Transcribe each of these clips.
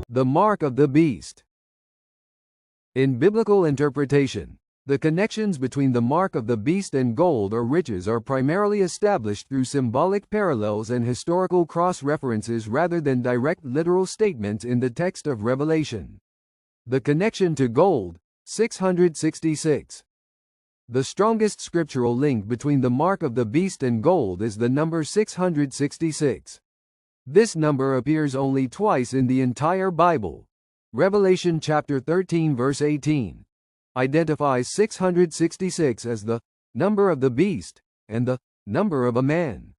The mark of the beast. In biblical interpretation, the connections between the mark of the beast and gold or riches are primarily established through symbolic parallels and historical cross-references rather than direct literal statements in the text of Revelation. The connection to gold, 666. The strongest scriptural link between the mark of the beast and gold is the number 666. This number appears only twice in the entire Bible. Revelation chapter 13 verse 18 identifies 666 as the number of the beast and the number of a man.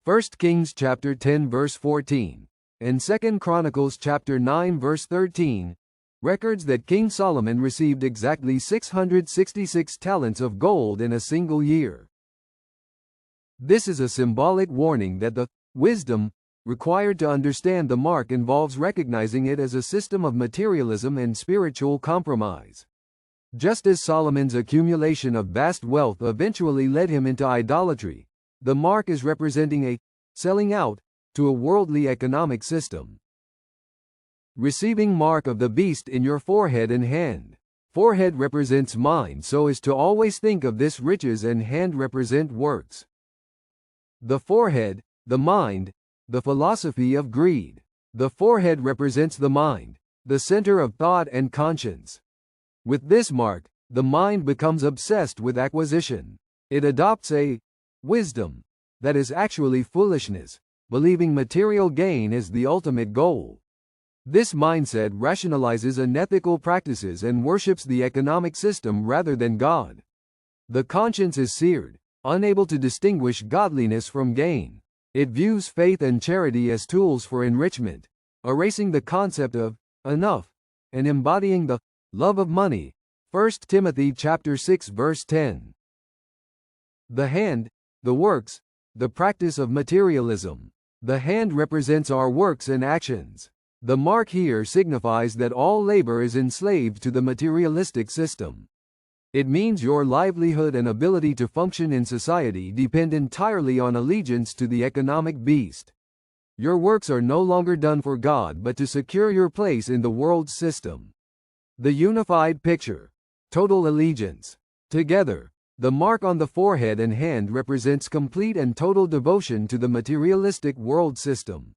1 Kings chapter 10 verse 14 and 2 Chronicles chapter 9 verse 13 records that King Solomon received exactly 666 talents of gold in a single year. This is a symbolic warning that the wisdom required to understand the mark involves recognizing it as a system of materialism and spiritual compromise. Just as Solomon's accumulation of vast wealth eventually led him into idolatry, the mark is representing a selling out to a worldly economic system. Receiving mark of the beast in your forehead and hand. Forehead represents mind, so as to always think of this riches, and hand represent works. The forehead, the mind, the philosophy of greed. The forehead represents the mind, the center of thought and conscience. With this mark, the mind becomes obsessed with acquisition. It adopts a wisdom that is actually foolishness, believing material gain is the ultimate goal. This mindset rationalizes unethical practices and worships the economic system rather than God. The conscience is seared, unable to distinguish godliness from gain. It views faith and charity as tools for enrichment, erasing the concept of enough and embodying the love of money. 1 Timothy chapter 6 verse 10. The hand, the works, the practice of materialism. The hand represents our works and actions. The mark here signifies that all labor is enslaved to the materialistic system. It means your livelihood and ability to function in society depend entirely on allegiance to the economic beast. Your works are no longer done for God but to secure your place in the world's system. The unified picture. Total allegiance. Together, the mark on the forehead and hand represents complete and total devotion to the materialistic world system.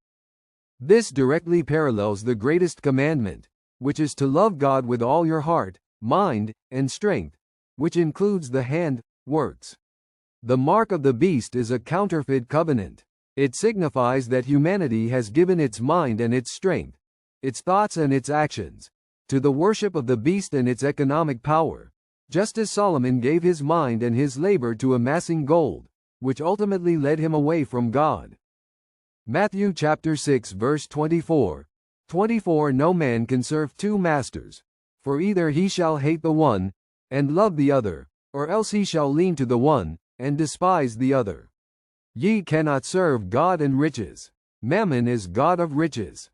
This directly parallels the greatest commandment, which is to love God with all your heart, mind, and strength, which includes the hand works. The mark of the beast is a counterfeit covenant. It signifies that humanity has given its mind and its strength, its thoughts and its actions, to the worship of the beast and its economic power, just as Solomon gave his mind and his labor to amassing gold, which ultimately led him away from God. Matthew chapter 6 verse 24. No man can serve two masters, for either he shall hate the one and love the other, or else he shall lean to the one and despise the other. Ye cannot serve God and riches. Mammon is god of riches.